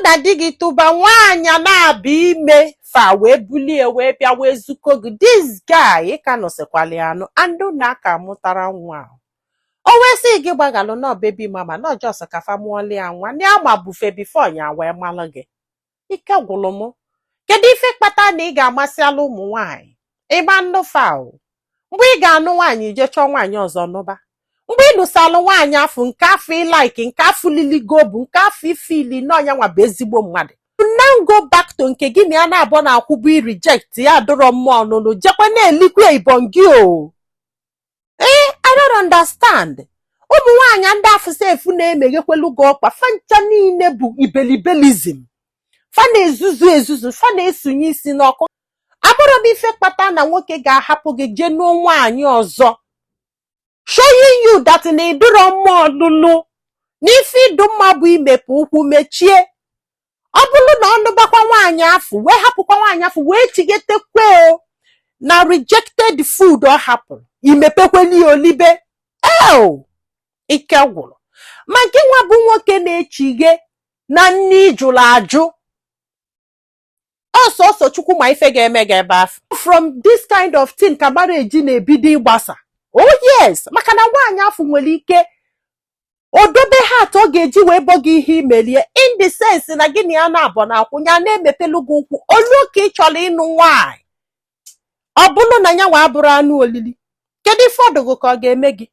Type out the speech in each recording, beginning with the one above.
na di gị tụba nwaanyị na-abịa ime fa wee bulie wee bịa wee zuko gị, this guy ka nọsekwala ya anụ andụ na aka mụtara nwa o wee sị gị gbagalụ na baby mama na ọjọọ ka fa mụọli ya nwa na ama bufe bifo nya wee malụ gị. Ike gwụrụ m. Kedu ife kpata na ị ga-amasị ala ụmụ nwaanyị ịgba ndụ fa o? Mgbe ị ga-anụ nwaanyị je chọọ nwaanyị ọzọ nụba, mgbe ị lụsalụ nwaanyị afọ nke afọ ịlaiki nke afọ liligo bụ nke afọ ifili n'ọnya nwa bụ ezigbo mmadụ, now go back to nke gị na ya na-abụọ na-akwụbụ reject ya dụrọ mmụọ nụnụ jekwa na-elikwe ibon gị o. I don't understand. Ụmụ nwaanyị ndị afọ sefu na-emeghekwelu gị ọkpa fancha niile bụ ibelibelizm, fa na-ezuzu ezuzu, fa na-esonye isi n'ọkụ. Abụrụ m ife kpata na nwoke ga-ahapụ gị jee n'ụọ nwaanyị ọzọ, showing you that na ịdụrọ mmụọ nụnụ n'ife ịdụ mma bụ imepe ụkwụ mechie. Ọ bụrụ na ọ nụbakwa nwaanyị afọ wee hapụkwa nwaanyị afọ wee chigetekwe na rejected food ọ hapụrụ imepekweli olibe. Ike gwụrụ. Ma gị nwa bụ nwoke na-echighe na nne jụrụ ajụ, ọsọsọ Chukwu ma ife ga-eme gị ebe afọ. From this kind of thing ka marriage na-ebido ịgbasa. Oh yes, maka na nwaanyị afọ nwere ike odobe ha atọ ga-eji wee bọ gị ihe imelie in the sense na gị na ya na-abọ na akwụ ya na-emepelu gị ụkwụ olu ka ị chọrọ ịnụ nwaanyị. Ọ bụrụ na ya nwa abụrụ anụ olili, kedu ife ọdụgụ ka ọ ga-eme gị?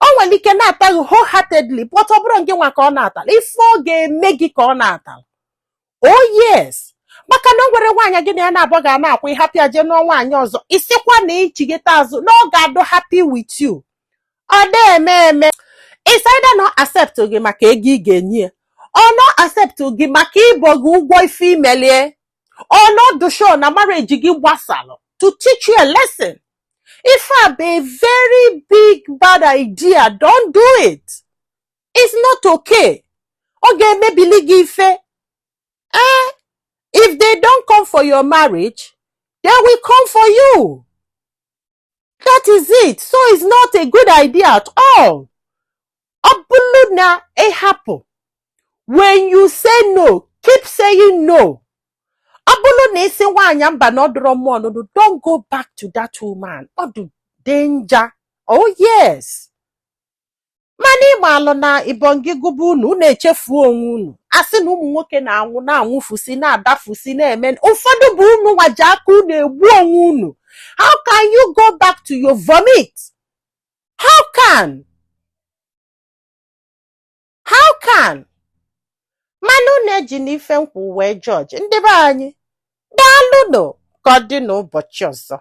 O nwere ike na-ata gị wholeheartedly, but ọ bụrụ gị nwa ka ọ na-atala ife ọ ga-eme gị ka ọ na-atala. Oh yes, maka na o nwere nwaanyị gị na ya na-abọ ga na-akwụ ịhapụ ya jee n'ụọ nwaanyị ọzọ, isikwa na ichigeta azụ na ọ ga-adụ happy with you. Ọ na-eme it's either not accept gị maka ego ị ga-enye ya, or not accept gị maka ịbọ gị ụgwọ ife imelie, or not do show na marriage gị gbasalụ to teach you a lesson. If I be a very big bad idea, don't do it. It's not okay. Ọ ga-emebili gị ife. If they don't come for your marriage, they will come for you. That is it. So it's not a good idea at all. Ọ bụrụ na ị hapụ, when you say no, keep saying no. Ọ bụrụ na isi nwaanyị mba na ọ dụrọ mmụọ nụnụ, don't go back to that woman. Ọ dị danger. Oh yes. Mana ịgbalụ na ibon gị gụbụ unu na-echefu onwe unu. Asị na ụmụ nwoke na-anwụfusi na-adafusi na-eme. Ụfọdụ bụ unu nwaji aka unu egbu onwe unu. How can you go back to your vomit? How can? Manu na-eji n'ife nkwụ wee judge ndị be anyị. Daalụ nụ ka ọ dị n'ụbọchị ọzọ.